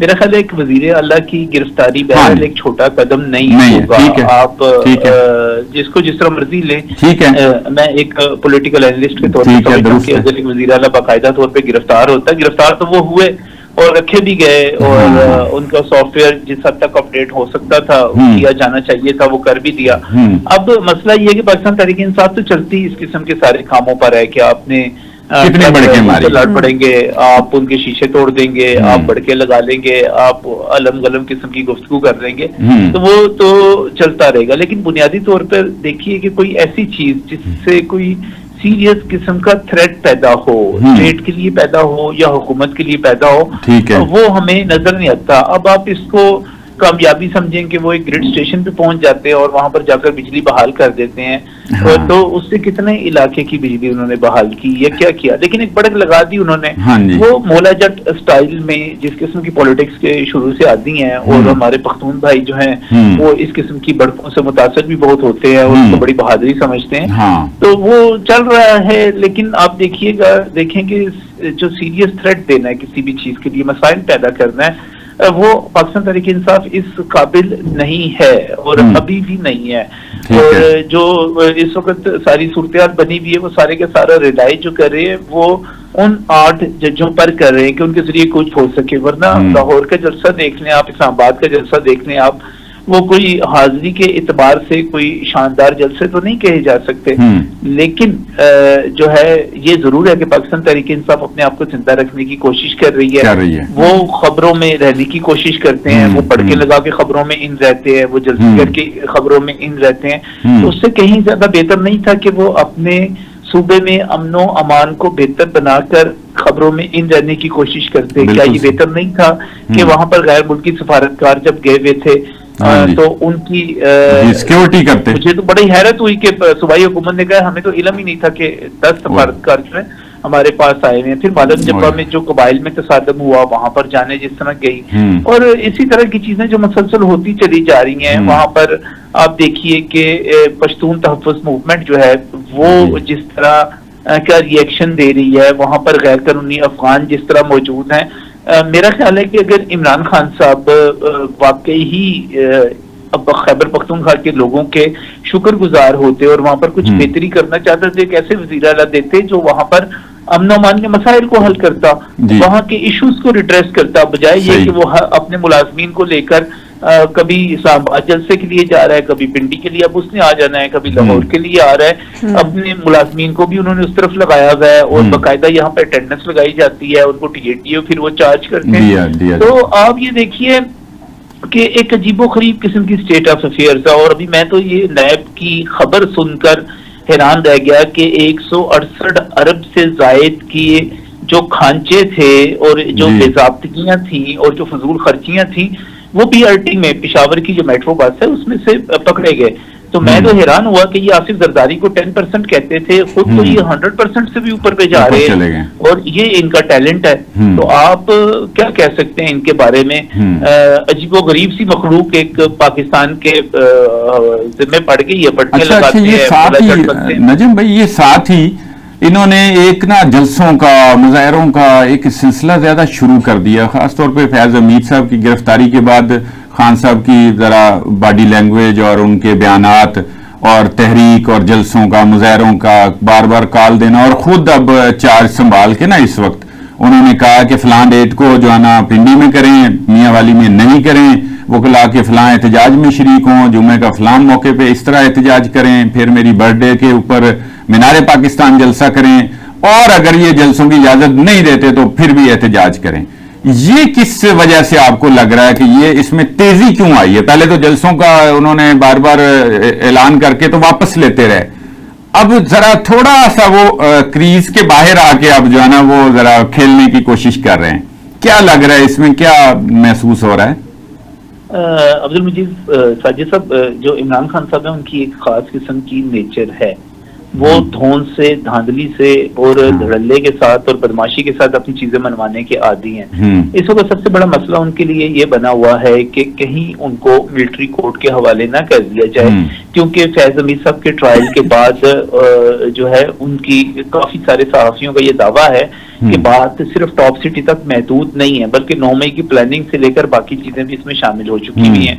میرا خیال ہے ایک وزیر اعلیٰ کی گرفتاری بہرحال ایک چھوٹا قدم نہیں ہوگا. آپ جس کو جس طرح مرضی لیں, میں ایک پولیٹیکل اینالسٹ کے طور پر سمجھتا ہوں کہ اگر ایک وزیر اعلیٰ باقاعدہ طور پہ گرفتار ہوتا ہے, گرفتار تو وہ ہوئے اور رکھے بھی گئے, اور ان کا سافٹ ویئر جس حد تک اپڈیٹ ہو سکتا تھا کیا جانا چاہیے تھا وہ کر بھی دیا. اب مسئلہ یہ ہے کہ پاکستان تحریک انصاف تو چلتی اس قسم کے سارے کاموں پر ہے کہ آپ نے کتنے بڑکے لڑ پڑیں گے, آپ ان کے شیشے توڑ دیں گے, آپ بڑکے لگا لیں گے, آپ علم غلم قسم کی گفتگو کر دیں گے, تو وہ تو چلتا رہے گا. لیکن بنیادی طور پر دیکھیے کہ کوئی ایسی چیز جس سے کوئی سیریس قسم کا تھریٹ پیدا ہو, اسٹیٹ کے لیے پیدا ہو یا حکومت کے لیے پیدا ہو, وہ ہمیں نظر نہیں آتا. اب آپ اس کو کامیابی سمجھیں کہ وہ ایک گرڈ اسٹیشن پہ پہنچ جاتے ہیں اور وہاں پر جا کر بجلی بحال کر دیتے ہیں, تو اس سے کتنے علاقے کی بجلی انہوں نے بحال کی یا کیا کیا, لیکن ایک بڑک لگا دی انہوں نے. وہ مولا جٹ اسٹائل میں جس قسم کی پولیٹکس کے شروع سے آتی ہیں, اور ہمارے پختون بھائی جو ہیں وہ اس قسم کی بڑکوں سے متاثر بھی بہت ہوتے ہیں اور اس کو بڑی بہادری سمجھتے ہیں, تو وہ چل رہا ہے. لیکن آپ دیکھیے گا, دیکھیں کہ جو سیریس تھریٹ دینا ہے کسی بھی چیز کے لیے, مسائل پیدا کرنا ہے, وہ پاکستان تحریک انصاف اس قابل نہیں ہے اور ابھی بھی نہیں ہے. اور جو اس وقت ساری صورتحال بنی ہوئی ہے وہ سارے کا سارا ریلائی جو کر رہے ہیں وہ ان 8 ججوں پر کر رہے ہیں کہ ان کے ذریعے کچھ ہو سکے, ورنہ لاہور کا جلسہ دیکھ لیں آپ, اسلام آباد کا جلسہ دیکھ لیں آپ, وہ کوئی حاضری کے اعتبار سے کوئی شاندار جلسے تو نہیں کہے جا سکتے. لیکن جو ہے یہ ضرور ہے کہ پاکستان تحریک انصاف اپنے آپ کو زندہ رکھنے کی کوشش کر رہی ہے. وہ خبروں میں رہنے کی کوشش کرتے ہیں, وہ پڑھ کے لگا کے خبروں میں ان رہتے ہیں, وہ جلسے کر کے خبروں میں ان رہتے ہیں. تو اس سے کہیں زیادہ بہتر نہیں تھا کہ وہ اپنے صوبے میں امن و امان کو بہتر بنا کر خبروں میں ان رہنے کی کوشش کرتے؟ کیا یہ بہتر نہیں تھا کہ وہاں پر غیر ملکی سفارتکار جب گئے ہوئے تھے تو ان کی سیکیورٹی کرتے؟ مجھے تو بڑی حیرت ہوئی کہ صوبائی حکومت نے کہا ہمیں تو علم ہی نہیں تھا کہ 10 سفارتکار جو ہیں ہمارے پاس آئے ہوئے ہیں. پھر معلوم جبہ میں جو قبائل میں تصادم ہوا وہاں پر جانے جس طرح گئی, اور اسی طرح کی چیزیں جو مسلسل ہوتی چلی جا رہی ہیں. وہاں پر آپ دیکھیے کہ پشتون تحفظ موومنٹ جو ہے وہ جس طرح کا ری ایکشن دے رہی ہے, وہاں پر غیر قانونی افغان جس طرح موجود ہیں. میرا خیال ہے کہ اگر عمران خان صاحب واقعی ہی اب خیبر پختونخوا کے لوگوں کے شکر گزار ہوتے اور وہاں پر کچھ بہتری کرنا چاہتے تھے, ایک ایسے وزیر اعلیٰ دیتے جو وہاں پر امن و امان کے مسائل کو حل کرتا, وہاں کے ایشوز کو ریڈریس کرتا, بجائے یہ کہ وہ اپنے ملازمین کو لے کر کبھی اسلام آباد جلسے کے لیے جا رہا ہے, کبھی پنڈی کے لیے اب اس نے آ جانا ہے, کبھی لاہور کے لیے آ رہا ہے. اپنے ملازمین کو بھی انہوں نے اس طرف لگایا ہوا ہے اور باقاعدہ یہاں پہ اٹینڈنس لگائی جاتی ہے, ان کو TATO پھر وہ چارج کرتے ہیں. تو آپ یہ دیکھیے کہ ایک عجیب و غریب قسم کی اسٹیٹ آف افیئرز ہے. اور ابھی میں تو یہ نیب کی خبر سن کر حیران رہ گیا کہ 168 ارب سے زائد کی جو کھانچے تھے اور جو بے ضابطگیاں تھیں اور جو فضول خرچیاں تھیں وہ PRT میں پشاور کی جو میٹرو بس ہے اس میں سے پکڑے گئے. تو میں تو حیران ہوا کہ یہ آصف زرداری کو 10% کہتے تھے, خود تو یہ 100% سے بھی اوپر پہ جا رہے ہیں اور یہ ان کا ٹیلنٹ ہے. تو آپ کیا کہہ سکتے ہیں ان کے بارے میں؟ عجیب و غریب سی مخلوق ایک پاکستان کے ذمہ پڑ گئی ہے, پڑھنے لگاتے ہیں. نجم بھائی یہ ساتھ ہی انہوں نے ایک جلسوں کا مظاہروں کا ایک سلسلہ زیادہ شروع کر دیا, خاص طور پہ فیاض حمید صاحب کی گرفتاری کے بعد خان صاحب کی ذرا باڈی لینگویج اور ان کے بیانات اور تحریک اور جلسوں کا مظاہروں کا بار بار کال دینا, اور خود اب چارج سنبھال کے اس وقت انہوں نے کہا کہ فلاں ڈیٹ کو جو پنڈی میں کریں, میاں والی میں نہیں کریں, وکلا کے فلاں احتجاج میں شریک ہوں, جمعے کا فلاں موقع پہ اس طرح احتجاج کریں, پھر میری برتھ ڈے کے اوپر مینار پاکستان جلسہ کریں, اور اگر یہ جلسوں کی اجازت نہیں دیتے تو پھر بھی احتجاج کریں. یہ کس وجہ سے آپ کو لگ رہا ہے کہ یہ اس میں تیزی کیوں آئی ہے؟ پہلے تو جلسوں کا انہوں نے بار بار اعلان کر کے تو واپس لیتے رہے, اب ذرا تھوڑا سا وہ کریز کے باہر آ کے اب جو ہے وہ ذرا کھیلنے کی کوشش کر رہے ہیں. کیا لگ رہا ہے اس میں, کیا محسوس ہو رہا ہے؟ عبد المجید ساجد صاحب, جو عمران خان صاحب ہیں ان کی ایک خاص قسم کی نیچر ہے, وہ دھون سے، دھاندلی سے اور دھڑلے کے ساتھ اور بدماشی کے ساتھ اپنی چیزیں منوانے کے عادی ہیں۔ اس وقت سب سے بڑا مسئلہ ان کے لیے یہ بنا ہوا ہے کہ کہیں ان کو ملٹری کورٹ کے حوالے نہ کر دیا جائے، کیونکہ فیض حمید صاحب کے ٹرائل کے بعد جو ہے ان کی کافی سارے صحافیوں کا یہ دعویٰ ہے کہ بات صرف ٹاپ سٹی تک محدود نہیں ہے، بلکہ 9 مئی کی پلاننگ سے لے کر باقی چیزیں بھی اس میں شامل ہو چکی ہوئی ہیں۔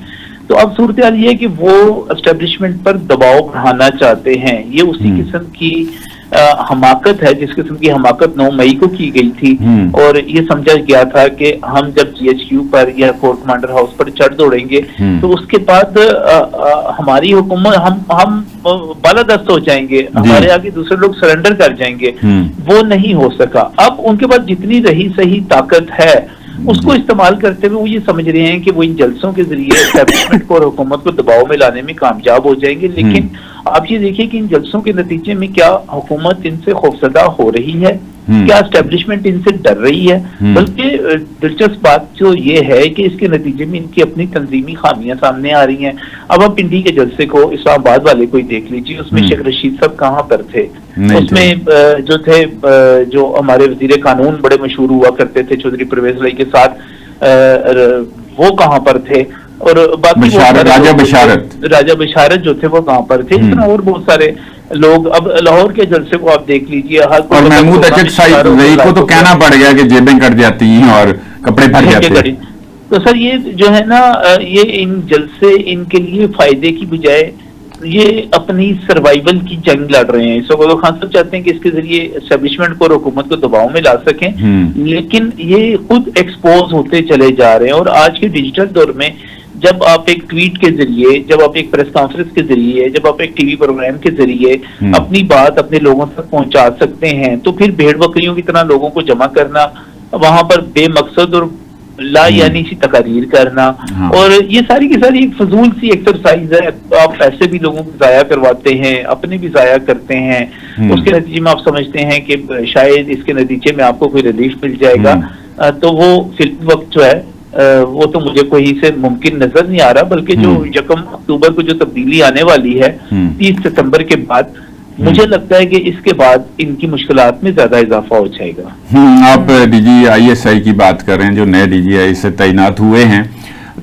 تو اب صورتحال یہ ہے کہ وہ اسٹیبلشمنٹ پر دباؤ بڑھانا چاہتے ہیں۔ یہ اسی قسم کی حماقت ہے جس قسم کی حماقت 9 مئی کو کی گئی تھی، اور یہ سمجھا گیا تھا کہ ہم جب جی ایچ کیو پر یا کور کمانڈر ہاؤس پر چڑھ دوڑیں گے تو اس کے بعد ہماری حکومت ہم بالادست ہو جائیں گے، ہمارے آگے دوسرے لوگ سرنڈر کر جائیں گے۔ وہ نہیں ہو سکا۔ اب ان کے پاس جتنی رہی صحیح طاقت ہے اس کو استعمال کرتے ہوئے وہ یہ سمجھ رہے ہیں کہ وہ ان جلسوں کے ذریعے اسٹیبلشمنٹ کو اور حکومت کو دباؤ میں لانے میں کامیاب ہو جائیں گے، لیکن آپ یہ دیکھیں کہ ان جلسوں کے نتیجے میں کیا حکومت ان سے خوفزدہ ہو رہی ہے، کیا اسٹیبلشمنٹ ان سے ڈر رہی ہے؟ بلکہ دلچسپ بات جو یہ ہے کہ اس کے نتیجے میں ان کی اپنی تنظیمی خامیاں سامنے آ رہی ہیں۔ اب آپ پنڈی کے جلسے کو، اسلام آباد والے کو ہی دیکھ لیجیے، اس میں شیخ رشید صاحب کہاں پر تھے؟ اس میں جو تھے جو ہمارے وزیر قانون بڑے مشہور ہوا کرتے تھے چودھری پرویز علی کے ساتھ، وہ کہاں پر تھے؟ اور باقی راجہ بشارت جو تھے وہ کہاں پر تھے؟ اس طرح اور بہت سارے لوگ۔ اب لاہور کے جلسے کو آپ دیکھ لیجیے، اور محمود اچک صاحب کو تو کہنا پڑ گیا کہ جیبیں کٹ جاتی ہیں اور کپڑے پھٹ جاتے ہیں۔ تو سر یہ جو ہے نا، یہ ان جلسے ان کے لیے فائدے کی بجائے یہ اپنی سروائیول کی جنگ لڑ رہے ہیں۔ اس وقت خان صاحب چاہتے ہیں کہ اس کے ذریعے اسٹیبلشمنٹ کو اور حکومت کو دباؤ میں لا سکیں، لیکن یہ خود ایکسپوز ہوتے چلے جا رہے ہیں۔ اور آج کے ڈیجیٹل دور میں جب آپ ایک ٹویٹ کے ذریعے، جب آپ ایک پریس کانفرنس کے ذریعے، جب آپ ایک ٹی وی پروگرام کے ذریعے اپنی بات اپنے لوگوں تک پہنچا سکتے ہیں، تو پھر بھیڑ بکریوں کی طرح لوگوں کو جمع کرنا، وہاں پر بے مقصد اور لا یعنی سی تقاریر کرنا، اور یہ ساری کی ساری ایک فضول سی ایکسرسائز ہے۔ آپ پیسے بھی لوگوں کو ضائع کرواتے ہیں، اپنے بھی ضائع کرتے ہیں، اس کے نتیجے میں آپ سمجھتے ہیں کہ شاید اس کے نتیجے میں آپ کو کوئی ریلیف مل جائے گا، تو وہ فی وقت جو ہے وہ تو مجھے کوئی سے ممکن نظر نہیں آ رہا، بلکہ جو 1 اکتوبر کو جو تبدیلی آنے والی ہے 30 ستمبر کے بعد، مجھے لگتا ہے کہ اس کے بعد ان کی مشکلات میں زیادہ اضافہ ہو جائے گا۔ آپ D G I S I کی بات کر رہے ہیں جو نئے ڈی جی آئی سے تعینات ہوئے ہیں،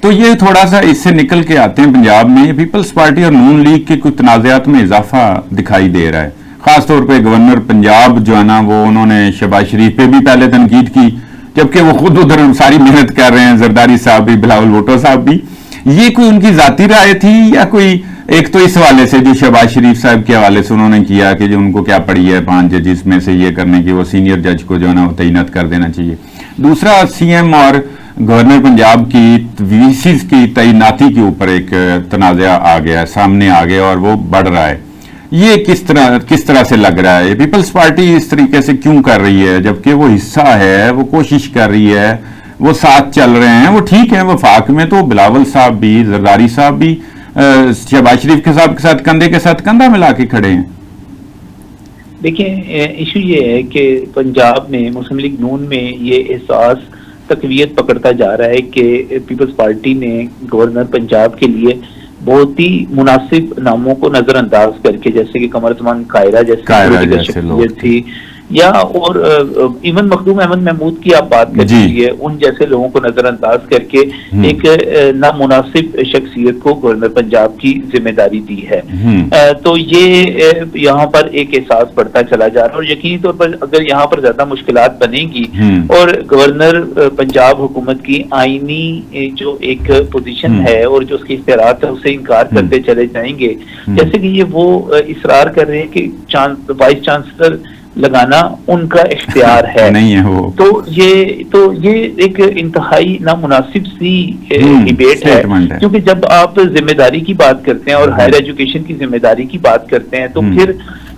تو یہ تھوڑا سا اس سے نکل کے آتے ہیں پنجاب میں پیپلز پارٹی اور نون لیگ کے کچھ تنازعات میں اضافہ دکھائی دے رہا ہے، خاص طور پہ گورنر پنجاب جو ہے نا، وہ انہوں نے شہباز شریف پہ بھی پہلے تنقید کی، جبکہ وہ خود ادھر ساری محنت کر رہے ہیں، زرداری صاحب بھی، بلاول بھٹو صاحب بھی۔ یہ کوئی ان کی ذاتی رائے تھی یا کوئی ایک تو اس حوالے سے جو شہباز شریف صاحب کے حوالے سے انہوں نے کیا کہ جو ان کو کیا پڑی ہے 5 ججز میں سے یہ کرنے کی، وہ سینئر جج کو جو ہے نا وہ تعینات کر دینا چاہیے۔ دوسرا سی ایم اور گورنر پنجاب کی وی سیز کی تعیناتی کے اوپر ایک تنازع آ گیا، سامنے آ گیا، اور وہ بڑھ رہا ہے۔ یہ کس طرح سے لگ رہا ہے؟ پیپلز پارٹی اس طریقے سے کیوں کر رہی ہے جبکہ وہ حصہ ہے، وہ کوشش کر رہی ہے، وہ ساتھ چل رہے ہیں، وہ ٹھیک ہے، وفاق میں تو بلاول صاحب بھی، زرداری صاحب بھی شہباز شریف کے ساتھ کندھے کے ساتھ کندھا ملا کے کھڑے ہیں۔ دیکھیں، ایشو یہ ہے کہ پنجاب میں مسلم لیگ نون میں یہ احساس تقویت پکڑتا جا رہا ہے کہ پیپلز پارٹی نے گورنر پنجاب کے لیے بہت ہی مناسب ناموں کو نظر انداز کر کے، جیسے کہ قمر زمان قائرہ جیسے شخصیت تھی، یا اور ایون مخدوم احمد محمود کی آپ بات کر لیجیے، ان جیسے لوگوں کو نظر انداز کر کے ایک نامناسب شخصیت کو گورنر پنجاب کی ذمہ داری دی ہے۔ تو یہ یہاں پر ایک احساس بڑھتا چلا جا رہا ہے، اور یقینی طور پر اگر یہاں پر زیادہ مشکلات بنے گی اور گورنر پنجاب حکومت کی آئینی جو ایک پوزیشن ہے اور جو اس کے اختیارات ہے اسے انکار کرتے چلے جائیں گے، جیسے کہ یہ وہ اصرار کر رہے ہیں کہ وائس چانسلر لگانا ان کا اختیار ہے، نہیں ہے وہ، تو یہ ایک انتہائی نامناسب سی ڈیبیٹ ہے، کیونکہ جب آپ ذمہ داری کی بات کرتے ہیں اور ہائر ایجوکیشن کی ذمہ داری کی بات کرتے ہیں، تو پھر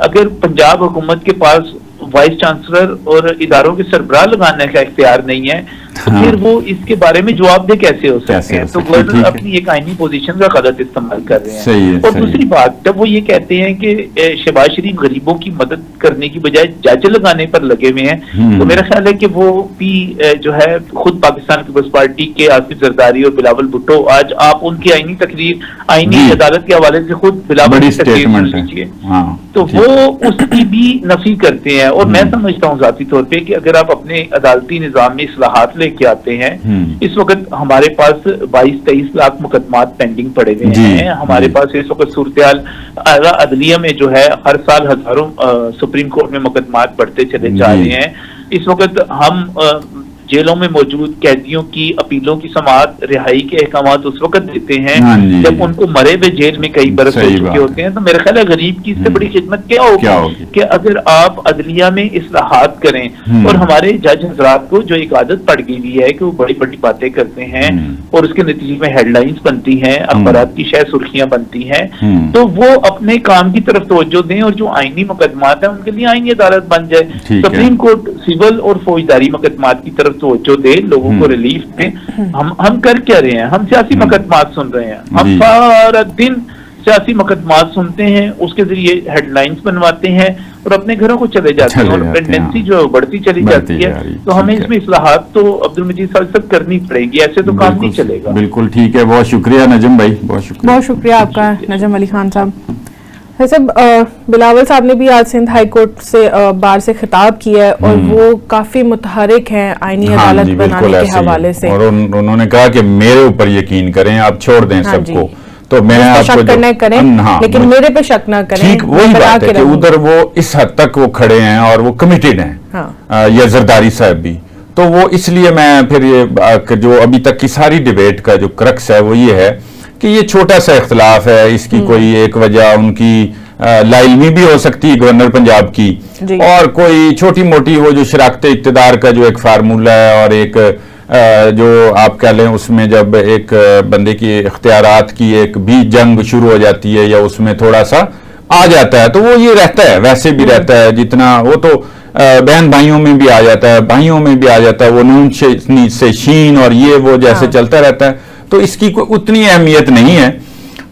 اگر پنجاب حکومت کے پاس وائس چانسلر اور اداروں کے سربراہ لگانے کا اختیار نہیں ہے، تو پھر وہ اس کے بارے میں جواب دہ کیسے ہو سکتے ہیں؟ تو گورنر اپنی ایک آئینی پوزیشن کا غلط استعمال کر رہے ہیں. اور دوسری بات, جب وہ یہ کہتے ہیں کہ شہباز شریف غریبوں کی مدد کرنے کی بجائے جج لگانے پر لگے ہوئے ہیں, تو میرا خیال ہے کہ وہ بھی جو ہے خود پاکستان پیپلز پارٹی کے آصف زرداری اور بلاول بھٹو, آج آپ ان کی آئینی تقریر, آئینی عدالت کے حوالے سے خود بلاول کی تقریر سن لیجیے, تو وہ اس کی بھی نفی کرتے ہیں. اور میں سمجھتا ہوں ذاتی طور پہ کہ اگر آپ اپنے عدالتی نظام میں اصلاحات لے کے آتے ہیں, اس وقت ہمارے پاس 22-23 لاکھ مقدمات پینڈنگ پڑے ہوئے ہیں. ہمارے پاس اس وقت صورتحال عدلیہ میں جو ہے ہر سال ہزاروں سپریم کورٹ میں مقدمات بڑھتے چلے جا رہے ہیں. اس وقت ہم جیلوں میں موجود قیدیوں کی اپیلوں کی سماعت, رہائی کے احکامات اس وقت دیتے ہیں جب ان کو مرے ہوئے جیل میں کئی برس ہو چکے ہوتے ہیں. تو میرا خیال ہے غریب کی اس سے بڑی خدمت کیا ہوگی کہ اگر آپ عدلیہ میں اصلاحات کریں. اور ہمارے جج حضرات کو جو ایک عادت پڑ گئی ہوئی ہے کہ وہ بڑی بڑی باتیں کرتے ہیں اور اس کے نتیجے میں ہیڈ لائنز بنتی ہیں, اخبارات کی شاید سرخیاں بنتی ہیں, تو وہ اپنے کام کی طرف توجہ دیں اور جو آئینی مقدمات ہیں ان کے لیے آئینی عدالت بن جائے. سپریم کورٹ سول اور فوجداری مقدمات کی طرف توجہ دے, لوگوں کو ریلیف دیں. ہم کر کیا رہے ہیں؟ ہم سیاسی مقدمات سن رہے ہیں. ہم سارا دن سیاسی مقدمات سنتے ہیں, اس کے ذریعے ہیڈ لائنز بنواتے ہیں اور اپنے گھروں کو چلے جاتے ہیں, اور ٹینڈنسی جو بڑھتی چلی جاتی ہے. تو ہمیں اس میں اصلاحات تو عبدالمجید صاحب تک کرنی پڑے گی, ایسے تو کام نہیں چلے گا. بالکل ٹھیک ہے, بہت شکریہ نجم بھائی, بہت شکریہ آپ کا نجم علی خان صاحب. بلاول صاحب نے بھی آج سندھ ہائی کورٹ سے بار سے خطاب کیا ہے اور وہ کافی متحرک ہیں آئینی عدالت بنانے کے حوالے سے, اور انہوں نے کہا کہ میرے اوپر یقین کریں, آپ چھوڑ دیں سب کو, تو میں آپ کو شک کرنا کریں لیکن میرے پہ شک نہ کریں. ٹھیک, وہی بات ہے کہ ادھر وہ اس حد تک وہ کھڑے ہیں اور وہ کمیٹڈ ہیں, یا زرداری صاحب بھی. تو وہ اس لیے میں پھر یہ جو ابھی تک کی ساری ڈیبیٹ کا جو کرکس ہے وہ یہ ہے کہ یہ چھوٹا سا اختلاف ہے, اس کی کوئی ایک وجہ ان کی لا علمی بھی ہو سکتی ہے گورنر پنجاب کی, اور کوئی چھوٹی موٹی وہ جو شراکت اقتدار کا جو ایک فارمولہ ہے, اور ایک جو آپ کہہ لیں اس میں جب ایک بندے کی اختیارات کی ایک بھی جنگ شروع ہو جاتی ہے یا اس میں تھوڑا سا آ جاتا ہے, تو وہ یہ رہتا ہے, ویسے بھی رہتا ہے جتنا وہ تو بہن بھائیوں میں بھی آ جاتا ہے, بھائیوں میں بھی آ جاتا ہے, وہ نون سے شین اور یہ وہ جیسے چلتا رہتا ہے. تو اس کی کوئی اتنی اہمیت نہیں ہے.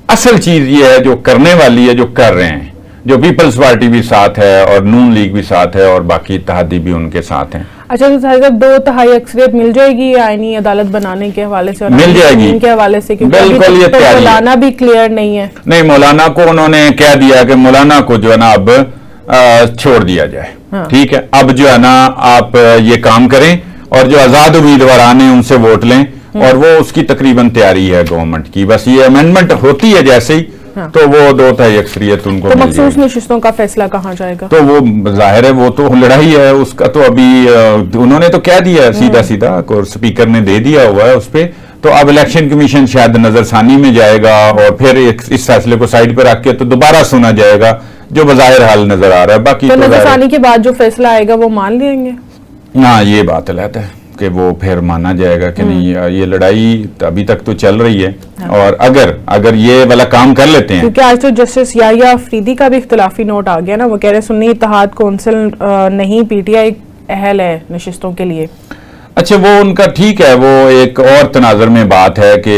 اصل چیز یہ ہے جو کرنے والی ہے, جو کر رہے ہیں, جو پیپلز پارٹی بھی ساتھ ہے اور نون لیگ بھی ساتھ ہے اور باقی اتحادی بھی ان کے ساتھ ہیں. اچھا تو صاحب 2/3 اکثریت مل جائے گی آئینی عدالت بنانے کے حوالے سے, مل جائے گی کے حوالے سے, کیونکہ بالکل یہ مولانا بھی کلیئر نہیں ہے. نہیں, مولانا کو انہوں نے کہہ دیا کہ مولانا کو جو ہے نا اب چھوڑ دیا جائے. ٹھیک ہے, اب جو ہے نا آپ یہ کام کریں اور جو آزاد امیدواران ہیں ان سے ووٹ لیں, اور وہ اس کی تقریباً تیاری ہے گورنمنٹ کی. بس یہ امینڈمنٹ ہوتی ہے جیسے ہی تو وہ 2/3 اکثریت ان کو. تو مخصوص نشستوں کا فیصلہ کہاں جائے گا؟ تو وہ ظاہر ہے وہ تو لڑائی ہے اس کا, تو ابھی انہوں نے تو کہہ دیا سیدھا اور اسپیکر نے دے دیا ہوا ہے اس پہ. تو اب الیکشن کمیشن شاید نظر ثانی میں جائے گا اور پھر اس فیصلے کو سائڈ پہ رکھ کے تو دوبارہ سنا جائے گا جو بظاہر حال نظر آ رہا ہے. باقی تو نظر ثانی کے بعد جو فیصلہ آئے گا وہ مان لیں گے؟ ہاں, یہ بات علیحدہ ہے کہ وہ پھر مانا جائے گا کہ نہیں. یہ لڑائی ابھی تک تو چل رہی ہے, اور اگر یہ والا کام کر لیتے ہیں, کیونکہ آج تو جسٹس یحییٰ افریدی کا بھی اختلافی نوٹ آ گیا نا, وہ کہہ رہے سنی اتحاد کونسل نہیں, پی ٹی آئی اہل ہے نشستوں کے لیے. اچھا, وہ ان کا ٹھیک ہے, وہ ایک اور تناظر میں بات ہے کہ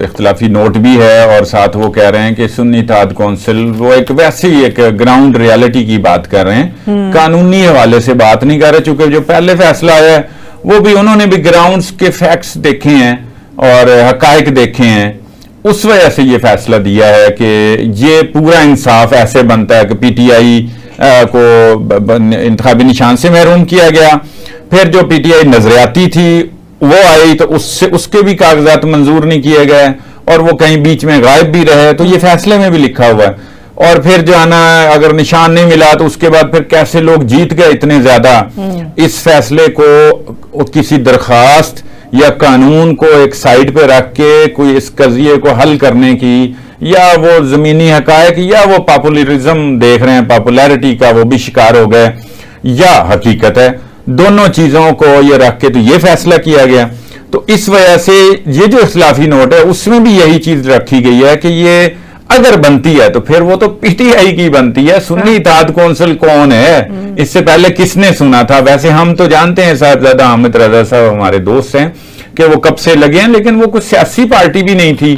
اختلافی نوٹ بھی ہے, اور ساتھ وہ کہہ رہے ہیں کہ سنی اتحاد کونسل وہ ایک ویسی ایک گراؤنڈ ریالٹی کی بات کر رہے ہیں, قانونی حوالے سے بات نہیں کر رہے, چونکہ جو پہلے فیصلہ آیا ہے وہ بھی انہوں نے بھی گراؤنڈز کے فیکٹس دیکھے ہیں اور حقائق دیکھے ہیں, اس وجہ سے یہ فیصلہ دیا ہے کہ یہ پورا انصاف ایسے بنتا ہے کہ پی ٹی آئی کو انتخابی نشان سے محروم کیا گیا, پھر جو پی ٹی آئی نظریاتی تھی وہ آئی تو اس کے بھی کاغذات منظور نہیں کیے گئے, اور وہ کہیں بیچ میں غائب بھی رہے. تو یہ فیصلے میں بھی لکھا ہوا ہے. اور پھر جو ہے نا اگر نشان نہیں ملا تو اس کے بعد پھر کیسے لوگ جیت گئے اتنے زیادہ. اس فیصلے کو کسی درخواست یا قانون کو ایک سائڈ پہ رکھ کے کوئی اس قضیے کو حل کرنے کی, یا وہ زمینی حقائق یا وہ پاپولرزم دیکھ رہے ہیں, پاپولیرٹی کا وہ بھی شکار ہو گئے, یا حقیقت ہے, دونوں چیزوں کو یہ رکھ کے تو یہ فیصلہ کیا گیا. تو اس وجہ سے یہ جو اختلافی نوٹ ہے اس میں بھی یہی چیز رکھی گئی ہے کہ یہ اگر بنتی ہے تو پھر وہ تو پی ٹی آئی کی بنتی ہے. سنی اتحاد کونسل کون ہے, اس سے پہلے کس نے سنا تھا؟ ویسے ہم تو جانتے ہیں صاحبزادہ حامد رضا صاحب ہمارے دوست ہیں کہ وہ کب سے لگے ہیں, لیکن وہ کچھ سیاسی پارٹی بھی نہیں تھی.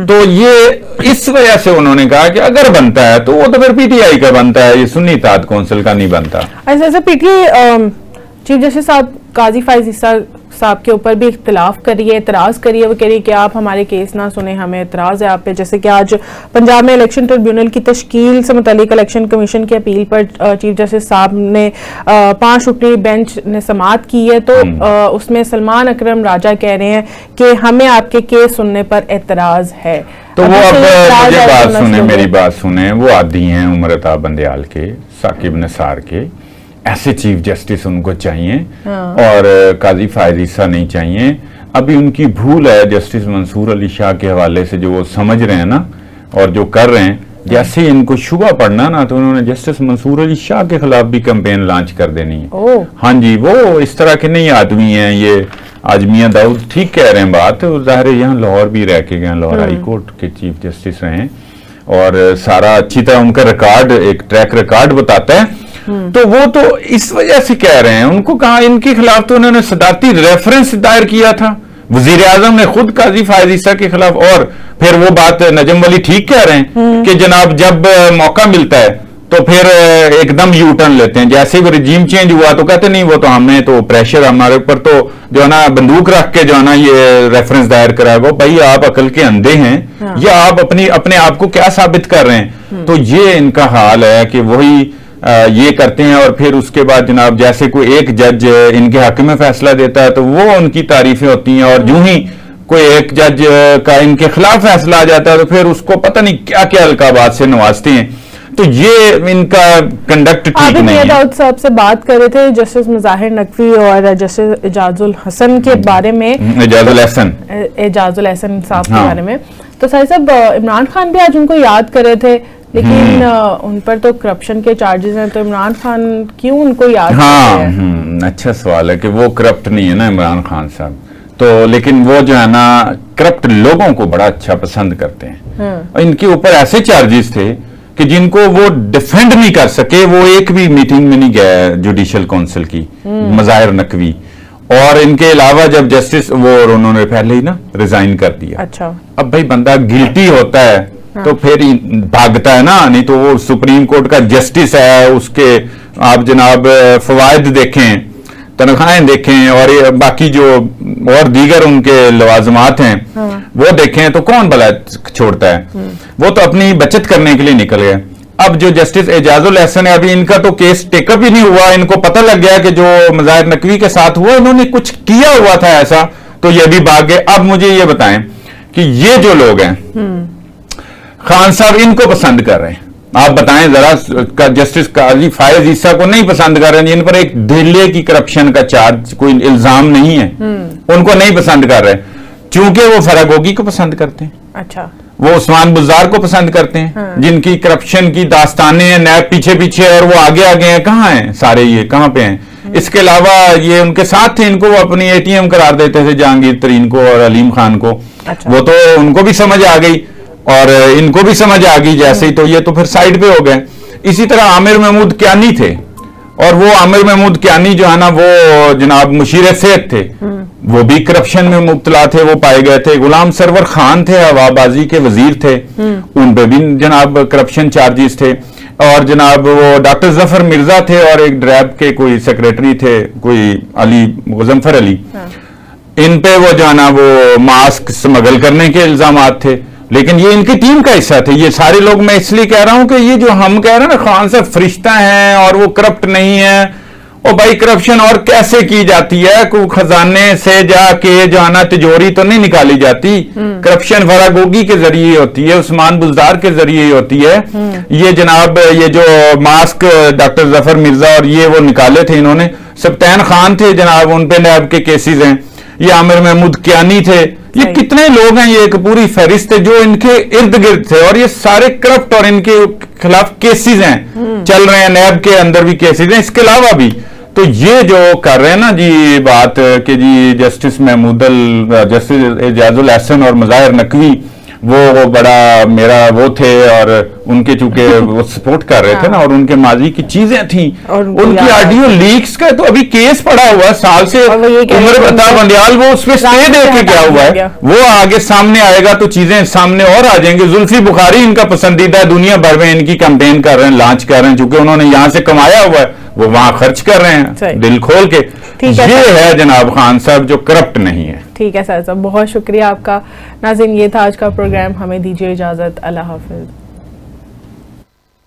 تو یہ اس وجہ سے انہوں نے کہا کہ اگر بنتا ہے تو وہ تو پھر پی ٹی آئی کا بنتا ہے, یہ سنی اتحاد کونسل کا نہیں بنتا. ایسا پی ٹی چیف جسٹس صاحب قاضی فائز عیسیٰ صاحب کے اوپر بھی اختلاف کریے, اعتراض کریے, وہ کہہ رہی ہے کہ آپ ہمارے کیس نہ سنیں, ہمیں اعتراض ہے آپ پہ. جیسے کہ آج پنجاب میں الیکشن ٹریبیونل کی تشکیل سے متعلق الیکشن کمیشن کی اپیل پر چیف جسٹس صاحب نے 5 رکنی بینچ نے سماعت کی ہے, تو اس میں سلمان اکرم راجہ کہہ رہے ہیں کہ ہمیں آپ کے کیس سننے پر اعتراض ہے. تو وہ اب مجھے بات سنیں, میری بات سنیں, وہ عادی ہیں عمر عطا بندیال کے, ثاقب نثار کے, ایسے چیف جسٹس ان کو چاہیے اور قاضی فائز عیسیٰ نہیں چاہیے. ابھی ان کی بھول ہے جسٹس منصور علی شاہ کے حوالے سے, جو وہ سمجھ رہے ہیں نا اور جو کر رہے ہیں, جیسے ان کو شبہ پڑنا نا تو انہوں نے جسٹس منصور علی شاہ کے خلاف بھی کمپین لانچ کر دینی ہے. ہاں جی, وہ اس طرح کے نہیں آدمی ہیں یہ. آج میاں داؤد ٹھیک کہہ رہے ہیں بات, ظاہر ہے یہاں لاہور بھی رہ کے گئے, لاہور ہائی کورٹ کے چیف جسٹس رہے ہیں اور سارا اچھی طرح ان کا ریکارڈ, ایک ٹریک ریکارڈ بتاتا ہے. تو وہ تو اس وجہ سے کہہ رہے ہیں, ان کو کہا ان کے خلاف تو انہوں نے صدارتی ریفرنس دائر کیا تھا, وزیر اعظم نے خود قاضی فائز عیسیٰ کے خلاف. اور پھر وہ بات نجم ولی ٹھیک کہہ رہے ہیں کہ جناب جب موقع ملتا ہے تو پھر ایک دم یو ٹرن لیتے ہیں. جیسے وہ رجیم چینج ہوا تو کہتے نہیں وہ تو ہمیں تو پریشر ہمارے اوپر تو جو ہے نا بندوق رکھ کے جو ہے نا یہ ریفرنس دائر کرائے گا. بھائی آپ عقل کے اندھے ہیں یا آپ اپنے آپ کو کیا ثابت کر رہے ہیں؟ تو یہ ان کا حال ہے کہ وہی یہ کرتے ہیں. اور پھر اس کے بعد جناب جیسے کوئی ایک جج ان کے حق میں فیصلہ دیتا ہے تو وہ ان کی تعریفیں ہوتی ہیں, اور جو ہی کوئی ایک جج کا ان کے خلاف فیصلہ آ جاتا ہے تو پھر اس کو پتہ نہیں کیا کیا القابات سے نوازتے ہیں. تو یہ ان کا کنڈکٹ ٹھیک نہیں ہے. آپ داؤد صاحب سے بات کر رہے تھے جسٹس مظاہر نقوی اور جسٹس اعجاز الحسن کے بارے میں, اعجاز الحسن صاحب کے بارے میں. تو ساہی صاحب عمران خان بھی آج ان کو یاد کر رہے تھے, لیکن ان پر تو کرپشن کے چارجز ہیں, تو عمران خان کیوں ان کو یاد کر رہے ہیں؟ اچھا سوال ہے کہ وہ کرپٹ نہیں ہے نا عمران خان صاحب, تو لیکن وہ جو ہے نا کرپٹ لوگوں کو بڑا اچھا پسند کرتے ہیں. ان کے اوپر ایسے چارجز تھے کہ جن کو وہ ڈیفینڈ نہیں کر سکے. وہ ایک بھی میٹنگ میں نہیں گیا جوڈیشل کونسل کی, مظاہر نقوی. اور ان کے علاوہ جب جسٹس وہ انہوں نے پہلے ہی نا ریزائن کر دیا. اچھا, اب بھائی بندہ گلٹی ہوتا ہے تو پھر بھاگتا ہے نا, نہیں تو وہ سپریم کورٹ کا جسٹس ہے, اس کے آپ جناب فوائد دیکھیں, تنخواہیں دیکھیں, اور باقی جو اور دیگر ان کے لوازمات ہیں وہ دیکھیں, تو کون بھلا چھوڑتا ہے؟ وہ تو اپنی بچت کرنے کے لیے نکل گئے. اب جو جسٹس اعجاز الحسن ہے, ابھی ان کا تو کیس ٹیک اپ ہی نہیں ہوا. ان کو پتہ لگ گیا کہ جو مظاہر نقوی کے ساتھ ہوا انہوں نے کچھ کیا ہوا تھا ایسا, تو یہ بھی بھاگ گئے. اب مجھے یہ بتائیں کہ یہ جو لوگ ہیں خان صاحب ان کو پسند کر رہے ہیں, آپ بتائیں ذرا. جسٹس قاضی فائز عیسیٰ کو نہیں پسند کر رہے ہیں, جن پر ایک دھیلے کی کرپشن کا چارج کوئی الزام نہیں ہے, ان کو نہیں پسند کر رہے چونکہ وہ فراگوگی کو پسند کرتے ہیں. اچھا, وہ عثمان بزار کو پسند کرتے ہیں جن کی کرپشن کی داستانیں ہیں, نیب پیچھے پیچھے اور وہ آگے آگے ہیں. کہاں ہیں سارے, یہ کہاں پہ ہیں؟ اس کے علاوہ یہ ان کے ساتھ تھے, ان کو وہ اپنی اے ٹی ایم قرار دیتے تھے, جہانگیر ترین کو اور علیم خان کو. وہ تو ان کو بھی سمجھ آ گئی اور ان کو بھی سمجھ آ گئی جیسے ہی, تو یہ تو پھر سائڈ پہ ہو گئے. اسی طرح عامر محمود کیانی تھے, اور وہ عامر محمود کیانی جو ہے نا وہ جناب مشیر صحت تھے, وہ بھی کرپشن میں مبتلا تھے, وہ پائے گئے تھے. غلام سرور خان تھے, ہوا بازی کے وزیر تھے, ان پہ بھی جناب کرپشن چارجز تھے. اور جناب وہ ڈاکٹر ظفر مرزا تھے, اور ایک ڈریب کے کوئی سیکریٹری تھے, کوئی علی مظفر علی. ان پہ وہ جو ہے نا وہ ماسک سمگل کرنے کے الزامات تھے, لیکن یہ ان کی ٹیم کا حصہ تھے. یہ سارے لوگ, میں اس لیے کہہ رہا ہوں کہ یہ جو ہم کہہ رہے ہیں نا خان صاحب فرشتہ ہیں اور وہ کرپٹ نہیں ہے, اور بھائی کرپشن اور کیسے کی جاتی ہے؟ کوئی خزانے سے جا کے جو ہے نا تجوری تو نہیں نکالی جاتی. کرپشن فراگوگی کے ذریعے ہوتی ہے, عثمان بزدار کے ذریعے ہوتی ہے. یہ جناب یہ جو ماسک ڈاکٹر ظفر مرزا اور یہ وہ نکالے تھے انہوں نے, سبطین خان تھے جناب, ان پہ نیب کے کیسز ہیں. یہ عامر محمود کیانی تھے, یہ کتنے لوگ ہیں, یہ ایک پوری فہرست ہے جو ان کے ارد گرد تھے, اور یہ سارے کرپٹ اور ان کے خلاف کیسز ہیں, چل رہے ہیں. نیب کے اندر بھی کیسز ہیں, اس کے علاوہ بھی. تو یہ جو کر رہے ہیں نا جی بات کہ جی جسٹس محمود جسٹس اعجاز الحسن اور مظاہر نقوی وہ بڑا میرا وہ تھے اور ان کے چونکہ وہ سپورٹ کر رہے تھے نا اور ان کے ماضی کی چیزیں تھیں, ان کی آڈیو لیکس کا تو ابھی کیس پڑا ہوا سال سے عمر عطا بندیال وہ اس پہ اسٹے دے کے کیا ہوا ہے, وہ آگے سامنے آئے گا تو چیزیں سامنے اور آ جائیں گے. زلفی بخاری ان کا پسندیدہ ہے, دنیا بھر میں ان کی کیمپین کر رہے ہیں, لانچ کر رہے ہیں, چونکہ انہوں نے یہاں سے کمایا ہوا ہے وہ وہاں خرچ کر رہے ہیں دل کھول کے. یہ ہے جناب خان صاحب جو کرپٹ نہیں ہے. ٹھیک ہے سر صاحب, بہت شکریہ آپ کا. ناظرین یہ تھا آج کا پروگرام, ہمیں دیجیے اجازت, اللہ حافظ.